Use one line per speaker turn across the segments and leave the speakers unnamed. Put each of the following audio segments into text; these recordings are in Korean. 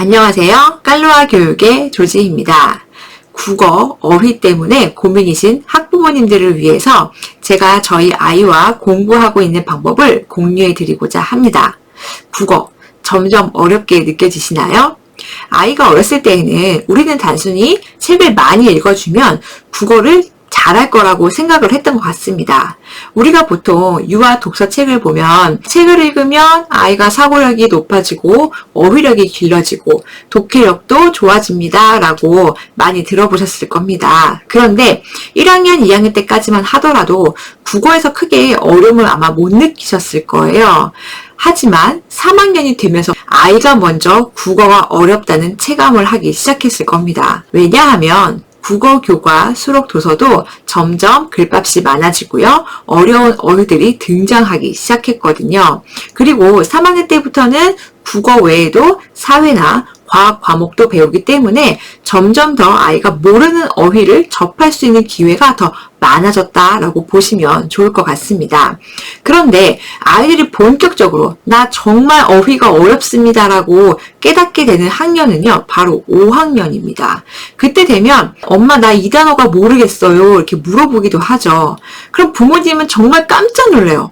안녕하세요. 깔로아 교육의 조지입니다. 국어, 어휘 때문에 고민이신 학부모님들을 위해서 제가 저희 아이와 공부하고 있는 방법을 공유해 드리고자 합니다. 국어, 점점 어렵게 느껴지시나요? 아이가 어렸을 때에는 우리는 단순히 책을 많이 읽어주면 국어를 잘할 거라고 생각을 했던 것 같습니다. 우리가 보통 유아 독서책을 보면 책을 읽으면 아이가 사고력이 높아지고 어휘력이 길러지고 독해력도 좋아집니다 라고 많이 들어보셨을 겁니다. 그런데 1학년, 2학년 때까지만 하더라도 국어에서 크게 어려움을 아마 못 느끼셨을 거예요. 하지만 3학년이 되면서 아이가 먼저 국어가 어렵다는 체감을 하기 시작했을 겁니다. 왜냐하면 국어 교과, 수록 도서도 점점 글밥이 많아지고요. 어려운 어휘들이 등장하기 시작했거든요. 그리고 3학년 때부터는 국어 외에도 사회나 과학 과목도 배우기 때문에 점점 더 아이가 모르는 어휘를 접할 수 있는 기회가 더 많아졌다라고 보시면 좋을 것 같습니다. 그런데 아이들이 본격적으로 나 정말 어휘가 어렵습니다라고 깨닫게 되는 학년은요, 바로 5학년입니다. 그때 되면 엄마 나 이 단어가 모르겠어요 이렇게 물어보기도 하죠. 그럼 부모님은 정말 깜짝 놀래요.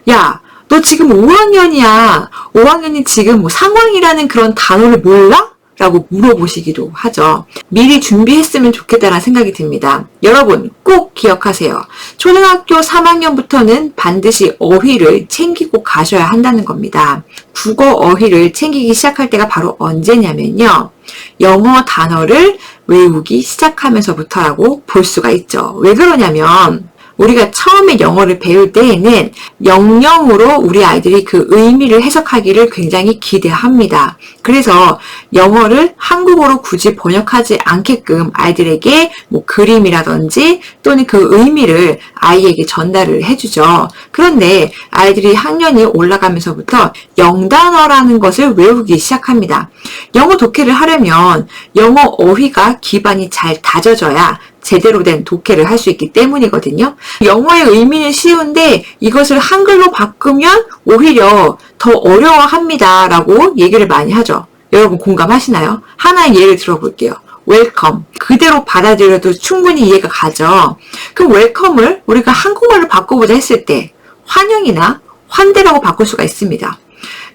야, 너 지금 5학년이야. 5학년이 지금 뭐 상황이라는 그런 단어를 몰라? 라고 물어보시기도 하죠. 미리 준비했으면 좋겠다는 생각이 듭니다. 여러분 꼭 기억하세요. 초등학교 3학년부터는 반드시 어휘를 챙기고 가셔야 한다는 겁니다. 국어 어휘를 챙기기 시작할 때가 바로 언제냐면요. 영어 단어를 외우기 시작하면서부터라고 볼 수가 있죠. 왜 그러냐면 우리가 처음에 영어를 배울 때에는 영영으로 우리 아이들이 그 의미를 해석하기를 굉장히 기대합니다. 그래서 영어를 한국어로 굳이 번역하지 않게끔 아이들에게 뭐 그림이라든지 또는 그 의미를 아이에게 전달을 해주죠. 그런데 아이들이 학년이 올라가면서부터 영단어라는 것을 외우기 시작합니다. 영어 독해를 하려면 영어 어휘가 기반이 잘 다져져야 제대로 된 독해를 할 수 있기 때문이거든요. 영어의 의미는 쉬운데 이것을 한글로 바꾸면 오히려 더 어려워합니다 라고 얘기를 많이 하죠. 여러분 공감하시나요? 하나의 예를 들어볼게요. 웰컴. 그대로 받아들여도 충분히 이해가 가죠. 그럼 웰컴을 우리가 한국말로 바꿔보자 했을 때 환영이나 환대라고 바꿀 수가 있습니다.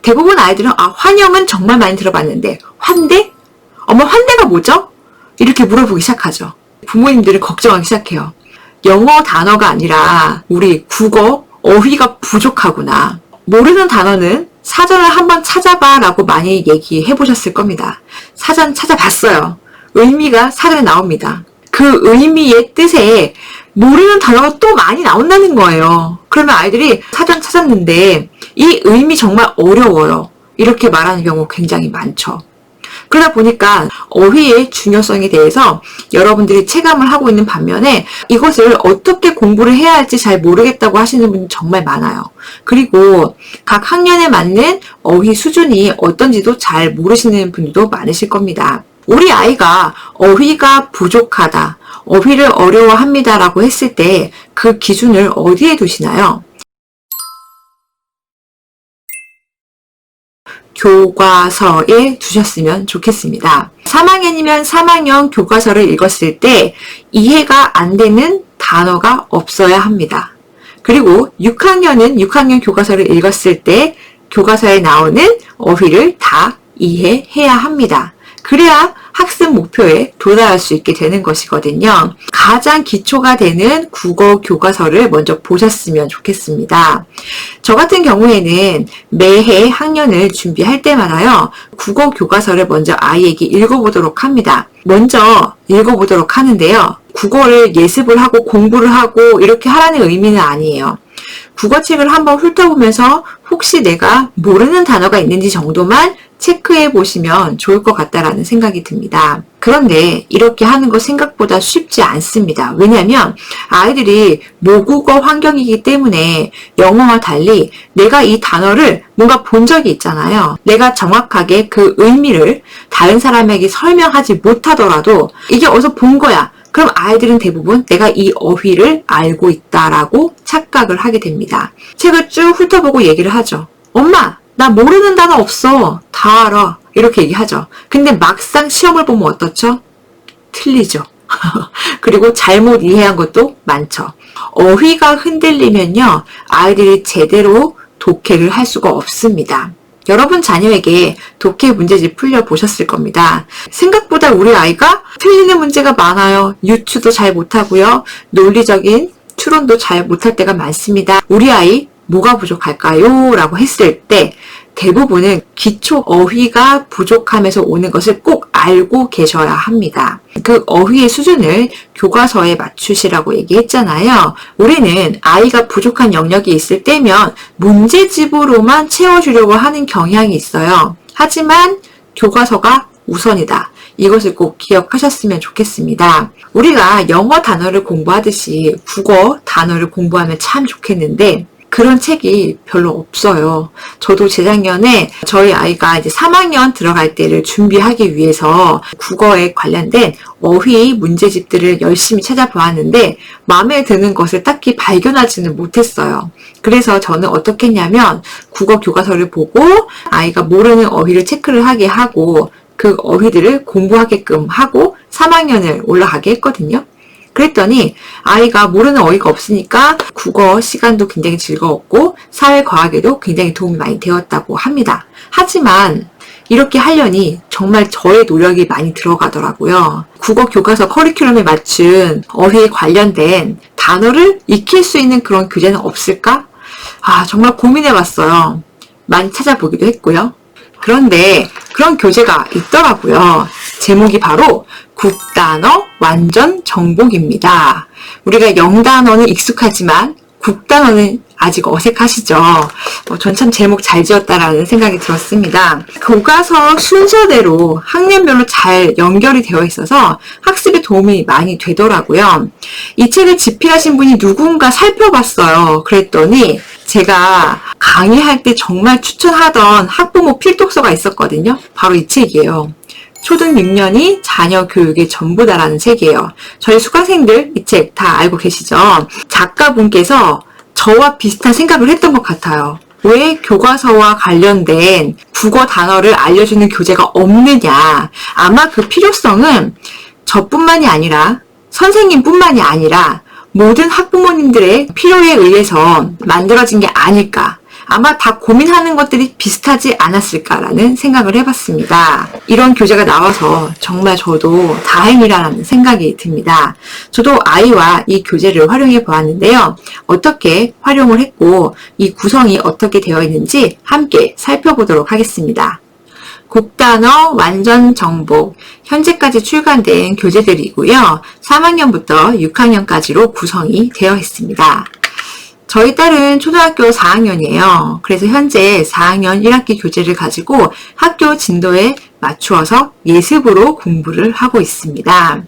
대부분 아이들은 환영은 정말 많이 들어봤는데 환대? 엄마 환대가 뭐죠? 이렇게 물어보기 시작하죠. 부모님들이 걱정하기 시작해요. 영어 단어가 아니라 우리 국어 어휘가 부족하구나. 모르는 단어는 사전을 한번 찾아봐 라고 많이 얘기해 보셨을 겁니다. 사전 찾아봤어요. 의미가 사전에 나옵니다. 그 의미의 뜻에 모르는 단어가 또 많이 나온다는 거예요. 그러면 아이들이 사전 찾았는데 이 의미 정말 어려워요. 이렇게 말하는 경우 굉장히 많죠. 그러다 보니까 어휘의 중요성에 대해서 여러분들이 체감을 하고 있는 반면에 이것을 어떻게 공부를 해야 할지 잘 모르겠다고 하시는 분이 정말 많아요. 그리고 각 학년에 맞는 어휘 수준이 어떤지도 잘 모르시는 분들도 많으실 겁니다. 우리 아이가 어휘가 부족하다, 어휘를 어려워합니다 라고 했을 때 그 기준을 어디에 두시나요? 교과서에 두셨으면 좋겠습니다. 3학년이면 3학년 교과서를 읽었을 때 이해가 안 되는 단어가 없어야 합니다. 그리고 6학년은 6학년 교과서를 읽었을 때 교과서에 나오는 어휘를 다 이해해야 합니다. 그래야 학습 목표에 도달할 수 있게 되는 것이거든요. 가장 기초가 되는 국어 교과서를 먼저 보셨으면 좋겠습니다. 저 같은 경우에는 매해 학년을 준비할 때마다요. 국어 교과서를 먼저 아이에게 읽어보도록 합니다. 먼저 읽어보도록 하는데요. 국어를 예습을 하고 공부를 하고 이렇게 하라는 의미는 아니에요. 국어책을 한번 훑어보면서 혹시 내가 모르는 단어가 있는지 정도만 체크해 보시면 좋을 것 같다라는 생각이 듭니다. 그런데 이렇게 하는 거 생각보다 쉽지 않습니다. 왜냐하면 아이들이 모국어 환경이기 때문에 영어와 달리 내가 이 단어를 뭔가 본 적이 있잖아요. 내가 정확하게 그 의미를 다른 사람에게 설명하지 못하더라도 이게 어디서 본 거야. 그럼 아이들은 대부분 내가 이 어휘를 알고 있다라고 착각을 하게 됩니다. 책을 쭉 훑어보고 얘기를 하죠. 엄마, 나 모르는 단어 없어. 다 알아. 이렇게 얘기하죠. 근데 막상 시험을 보면 어떻죠? 틀리죠. 그리고 잘못 이해한 것도 많죠. 어휘가 흔들리면요, 아이들이 제대로 독해를 할 수가 없습니다. 여러분 자녀에게 독해 문제집 풀려보셨을 겁니다. 생각보다 우리 아이가 틀리는 문제가 많아요. 유추도 잘 못하고요. 논리적인 추론도 잘 못할 때가 많습니다. 우리 아이 뭐가 부족할까요? 라고 했을 때 대부분은 기초 어휘가 부족함에서 오는 것을 꼭 알고 계셔야 합니다. 그 어휘의 수준을 교과서에 맞추시라고 얘기했잖아요. 우리는 아이가 부족한 영역이 있을 때면 문제집으로만 채워주려고 하는 경향이 있어요. 하지만 교과서가 우선이다. 이것을 꼭 기억하셨으면 좋겠습니다. 우리가 영어 단어를 공부하듯이 국어 단어를 공부하면 참 좋겠는데 그런 책이 별로 없어요. 저도 재작년에 저희 아이가 이제 3학년 들어갈 때를 준비하기 위해서 국어에 관련된 어휘 문제집들을 열심히 찾아보았는데 마음에 드는 것을 딱히 발견하지는 못했어요. 그래서 저는 어떻게 했냐면 국어 교과서를 보고 아이가 모르는 어휘를 체크를 하게 하고 그 어휘들을 공부하게끔 하고 3학년을 올라가게 했거든요. 그랬더니 아이가 모르는 어휘가 없으니까 국어 시간도 굉장히 즐거웠고 사회과학에도 굉장히 도움이 많이 되었다고 합니다. 하지만 이렇게 하려니 정말 저의 노력이 많이 들어가더라고요. 국어 교과서 커리큘럼에 맞춘 어휘에 관련된 단어를 익힐 수 있는 그런 교재는 없을까? 정말 고민해봤어요. 많이 찾아보기도 했고요. 그런데 그런 교재가 있더라고요. 제목이 바로 국단어 완전 정복입니다. 우리가 영단어는 익숙하지만 국단어는 아직 어색하시죠? 전 참 제목 잘 지었다라는 생각이 들었습니다. 교과서 순서대로 학년별로 잘 연결이 되어 있어서 학습에 도움이 많이 되더라고요. 이 책을 집필하신 분이 누군가 살펴봤어요. 그랬더니 제가 강의할 때 정말 추천하던 학부모 필독서가 있었거든요. 바로 이 책이에요. 초등 6년이 자녀 교육의 전부다라는 책이에요. 저희 수강생들 이 책 다 알고 계시죠? 작가분께서 저와 비슷한 생각을 했던 것 같아요. 왜 교과서와 관련된 국어 단어를 알려주는 교재가 없느냐. 아마 그 필요성은 저뿐만이 아니라 선생님뿐만이 아니라 모든 학부모님들의 필요에 의해서 만들어진 게 아닐까. 아마 다 고민하는 것들이 비슷하지 않았을까라는 생각을 해봤습니다. 이런 교재가 나와서 정말 저도 다행이라는 생각이 듭니다. 저도 아이와 이 교재를 활용해 보았는데요. 어떻게 활용을 했고 이 구성이 어떻게 되어 있는지 함께 살펴보도록 하겠습니다. 국단어 완전 정복, 현재까지 출간된 교재들이고요. 3학년부터 6학년까지로 구성이 되어 있습니다. 저희 딸은 초등학교 4학년이에요. 그래서 현재 4학년 1학기 교재를 가지고 학교 진도에 맞추어서 예습으로 공부를 하고 있습니다.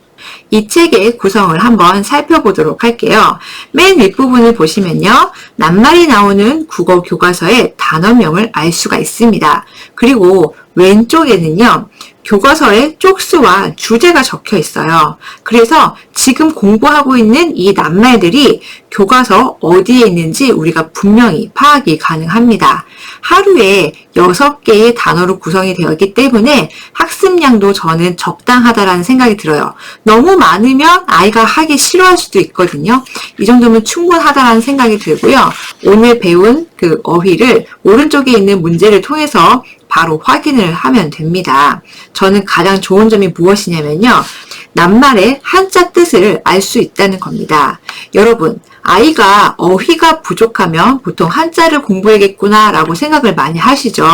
이 책의 구성을 한번 살펴보도록 할게요. 맨 윗부분을 보시면요. 낱말이 나오는 국어 교과서의 단어명을 알 수가 있습니다. 그리고 왼쪽에는요. 교과서에 쪽수와 주제가 적혀 있어요. 그래서 지금 공부하고 있는 이 낱말들이 교과서 어디에 있는지 우리가 분명히 파악이 가능합니다. 하루에 6개의 단어로 구성이 되어 있기 때문에 학습량도 저는 적당하다라는 생각이 들어요. 너무 많으면 아이가 하기 싫어할 수도 있거든요. 이 정도면 충분하다라는 생각이 들고요. 오늘 배운 그 어휘를 오른쪽에 있는 문제를 통해서 바로 확인을 하면 됩니다. 저는 가장 좋은 점이 무엇이냐면요. 낱말의 한자 뜻을 알 수 있다는 겁니다. 여러분, 아이가 어휘가 부족하면 보통 한자를 공부해야겠구나 라고 생각을 많이 하시죠.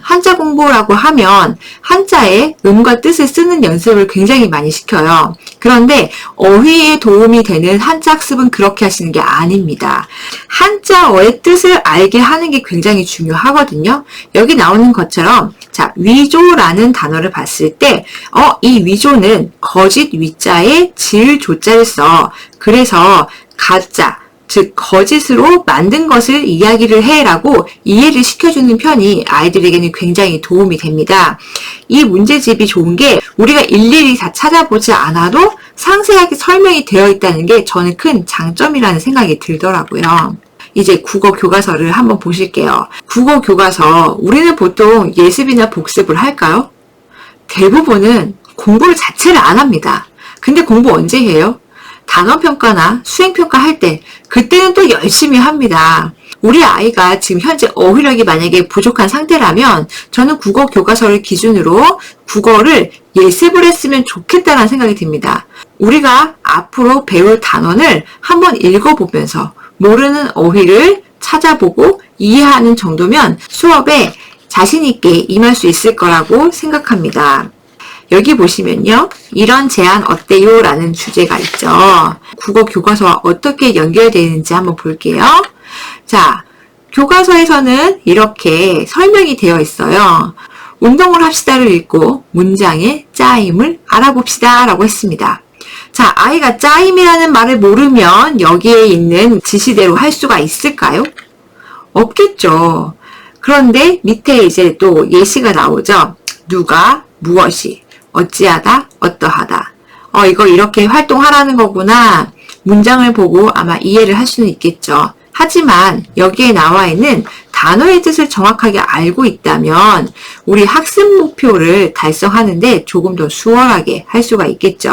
한자 공부라고 하면 한자의 음과 뜻을 쓰는 연습을 굉장히 많이 시켜요. 그런데 어휘에 도움이 되는 한자 학습은 그렇게 하시는 게 아닙니다. 한자어의 뜻을 알게 하는 게 굉장히 중요하거든요. 여기 나오는 것처럼 자, 위조라는 단어를 봤을 때 이 위조는 거짓 위자에 질 조자를 써. 그래서 가짜, 즉 거짓으로 만든 것을 이야기를 해라고 이해를 시켜주는 편이 아이들에게는 굉장히 도움이 됩니다. 이 문제집이 좋은 게 우리가 일일이 다 찾아보지 않아도 상세하게 설명이 되어 있다는 게 저는 큰 장점이라는 생각이 들더라고요. 이제 국어 교과서를 한번 보실게요. 국어 교과서, 우리는 보통 예습이나 복습을 할까요? 대부분은 공부를 자체를 안 합니다. 근데 공부 언제 해요? 단원평가나 수행평가 할 때, 그때는 또 열심히 합니다. 우리 아이가 지금 현재 어휘력이 만약에 부족한 상태라면 저는 국어 교과서를 기준으로 국어를 예습을 했으면 좋겠다는 생각이 듭니다. 우리가 앞으로 배울 단원을 한번 읽어보면서 모르는 어휘를 찾아보고 이해하는 정도면 수업에 자신 있게 임할 수 있을 거라고 생각합니다. 여기 보시면요. 이런 제안 어때요? 라는 주제가 있죠. 국어 교과서와 어떻게 연결되는지 한번 볼게요. 자, 교과서에서는 이렇게 설명이 되어 있어요. 운동을 합시다를 읽고 문장의 짜임을 알아봅시다 라고 했습니다. 자, 아이가 짜임이라는 말을 모르면 여기에 있는 지시대로 할 수가 있을까요? 없겠죠. 그런데 밑에 이제 또 예시가 나오죠. 누가, 무엇이, 어찌하다, 어떠하다. 이거 이렇게 활동하라는 거구나. 문장을 보고 아마 이해를 할 수는 있겠죠. 하지만 여기에 나와 있는 단어의 뜻을 정확하게 알고 있다면 우리 학습 목표를 달성하는데 조금 더 수월하게 할 수가 있겠죠.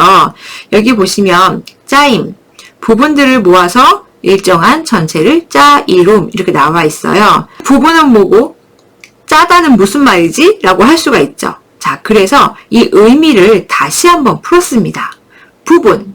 여기 보시면 짜임, 부분들을 모아서 일정한 전체를 짜이룸 이렇게 나와 있어요. 부분은 뭐고 짜다는 무슨 말이지? 라고 할 수가 있죠. 자, 그래서 이 의미를 다시 한번 풀었습니다. 부분,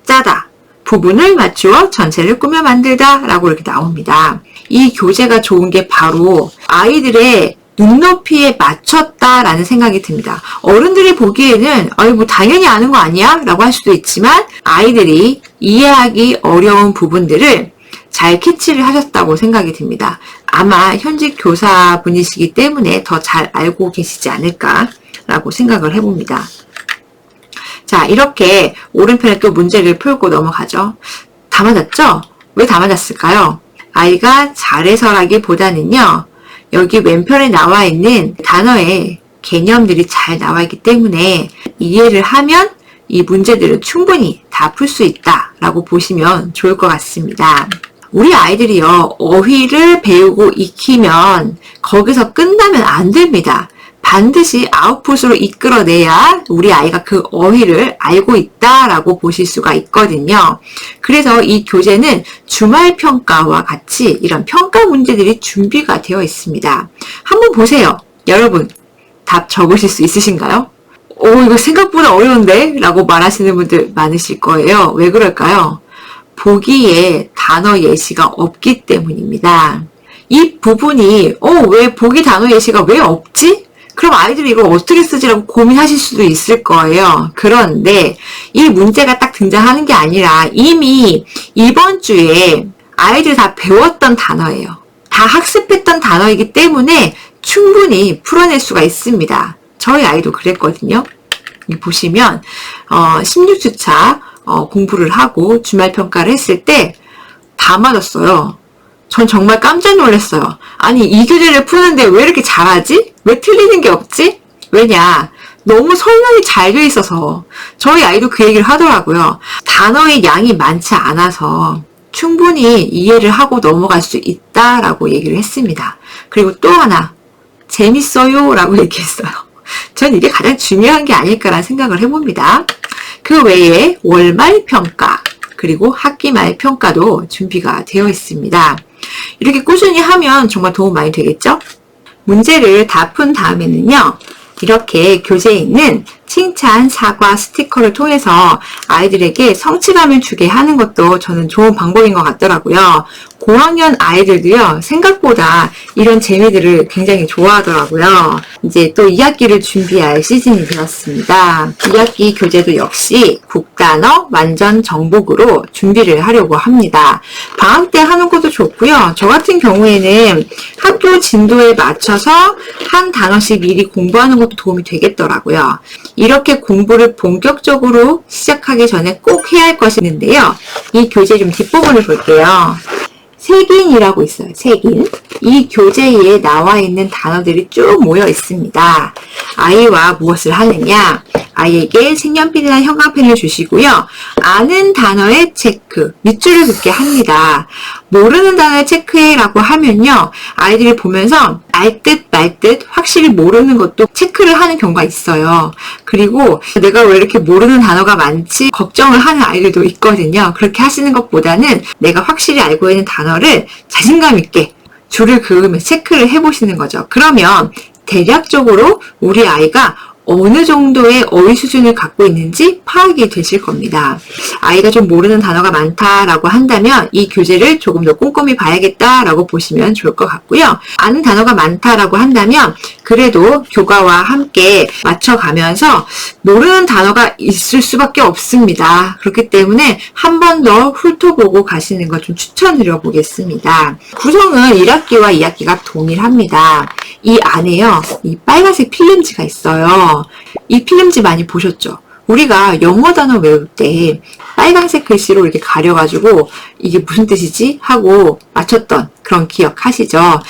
짜다, 부분을 맞추어 전체를 꾸며 만들다 라고 이렇게 나옵니다. 이 교재가 좋은 게 바로 아이들의 눈높이에 맞췄다라는 생각이 듭니다. 어른들이 보기에는 뭐 당연히 아는 거 아니야? 라고 할 수도 있지만 아이들이 이해하기 어려운 부분들을 잘 캐치를 하셨다고 생각이 듭니다. 아마 현직 교사분이시기 때문에 더 잘 알고 계시지 않을까라고 생각을 해봅니다. 자, 이렇게 오른편에 또 문제를 풀고 넘어가죠. 다 맞았죠? 왜 다 맞았을까요? 아이가 잘해서라기보다는요. 여기 왼편에 나와 있는 단어의 개념들이 잘 나와 있기 때문에 이해를 하면 이 문제들을 충분히 다 풀 수 있다라고 보시면 좋을 것 같습니다. 우리 아이들이요. 어휘를 배우고 익히면 거기서 끝나면 안 됩니다. 반드시 아웃풋으로 이끌어내야 우리 아이가 그 어휘를 알고 있다라고 보실 수가 있거든요. 그래서 이 교재는 주말 평가와 같이 이런 평가 문제들이 준비가 되어 있습니다. 한번 보세요. 여러분, 답 적으실 수 있으신가요? 이거 생각보다 어려운데? 라고 말하시는 분들 많으실 거예요. 왜 그럴까요? 보기에 단어 예시가 없기 때문입니다. 이 부분이 왜 보기 단어 예시가 왜 없지? 그럼 아이들이 이걸 어떻게 쓰지라고 고민하실 수도 있을 거예요. 그런데 이 문제가 딱 등장하는 게 아니라 이미 이번 주에 아이들이 다 배웠던 단어예요. 다 학습했던 단어이기 때문에 충분히 풀어낼 수가 있습니다. 저희 아이도 그랬거든요. 여기 보시면 16주차 공부를 하고 주말 평가를 했을 때 다 맞았어요. 전 정말 깜짝 놀랐어요. 아니, 이 교재를 푸는데 왜 이렇게 잘하지? 왜 틀리는 게 없지? 왜냐? 너무 설명이 잘 돼 있어서. 저희 아이도 그 얘기를 하더라고요. 단어의 양이 많지 않아서 충분히 이해를 하고 넘어갈 수 있다라고 얘기를 했습니다. 그리고 또 하나, 재밌어요 라고 얘기했어요. 전 이게 가장 중요한 게 아닐까라는 생각을 해봅니다. 그 외에 월말 평가, 그리고 학기말 평가도 준비가 되어 있습니다. 이렇게 꾸준히 하면 정말 도움 많이 되겠죠? 문제를 다 푼 다음에는요. 이렇게 교재에 있는 칭찬, 사과, 스티커를 통해서 아이들에게 성취감을 주게 하는 것도 저는 좋은 방법인 것 같더라고요. 고학년 아이들도요, 생각보다 이런 재미들을 굉장히 좋아하더라고요. 이제 또 2학기를 준비할 시즌이 되었습니다. 2학기 교재도 역시 국단어 완전 정복으로 준비를 하려고 합니다. 방학 때 하는 것도 좋고요. 저 같은 경우에는 학교 진도에 맞춰서 한 단어씩 미리 공부하는 것도 도움이 되겠더라고요. 이렇게 공부를 본격적으로 시작하기 전에 꼭 해야 할 것이 있는데요. 이 교재 좀 뒷부분을 볼게요. 색인이라고 있어요. 색인. 이 교재에 나와 있는 단어들이 쭉 모여 있습니다. 아이와 무엇을 하느냐? 아이에게 색연필이나 형광펜을 주시고요. 아는 단어의 체크, 밑줄을 긋게 합니다. 모르는 단어의 체크해라고 하면요. 아이들이 보면서 알 듯 말 듯 확실히 모르는 것도 체크를 하는 경우가 있어요. 그리고 내가 왜 이렇게 모르는 단어가 많지? 걱정을 하는 아이들도 있거든요. 그렇게 하시는 것보다는 내가 확실히 알고 있는 단어를 자신감 있게 줄을 그으며 체크를 해보시는 거죠. 그러면 대략적으로 우리 아이가 어느 정도의 어휘 수준을 갖고 있는지 파악이 되실 겁니다. 아이가 좀 모르는 단어가 많다라고 한다면 이 교재를 조금 더 꼼꼼히 봐야겠다라고 보시면 좋을 것 같고요. 아는 단어가 많다라고 한다면 그래도 교과와 함께 맞춰가면서 모르는 단어가 있을 수밖에 없습니다. 그렇기 때문에 한 번 더 훑어보고 가시는 걸 좀 추천드려 보겠습니다. 구성은 1학기와 2학기가 동일합니다. 이 안에요, 이 빨간색 필름지가 있어요. 이 필름지 많이 보셨죠? 우리가 영어 단어 외울 때 빨간색 글씨로 이렇게 가려가지고 이게 무슨 뜻이지? 하고 맞췄던 그런 기억하시죠?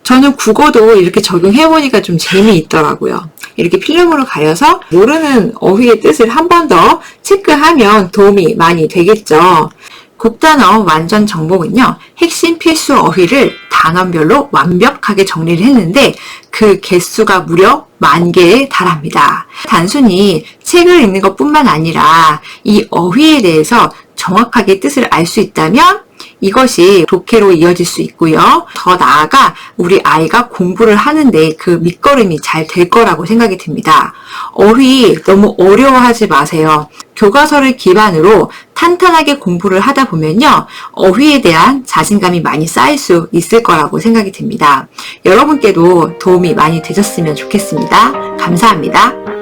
저는 국어도 이렇게 적용해보니까 좀 재미있더라고요. 이렇게 필름으로 가려서 모르는 어휘의 뜻을 한 번 더 체크하면 도움이 많이 되겠죠. 국단어 완전 정복은요, 핵심 필수 어휘를 단원별로 완벽하게 정리를 했는데 그 개수가 무려 10,000개에 달합니다. 단순히 책을 읽는 것뿐만 아니라 이 어휘에 대해서 정확하게 뜻을 알 수 있다면 이것이 독해로 이어질 수 있고요. 더 나아가 우리 아이가 공부를 하는데 그 밑거름이 잘 될 거라고 생각이 듭니다. 어휘 너무 어려워하지 마세요. 교과서를 기반으로 탄탄하게 공부를 하다 보면요. 어휘에 대한 자신감이 많이 쌓일 수 있을 거라고 생각이 듭니다. 여러분께도 도움이 많이 되셨으면 좋겠습니다. 감사합니다.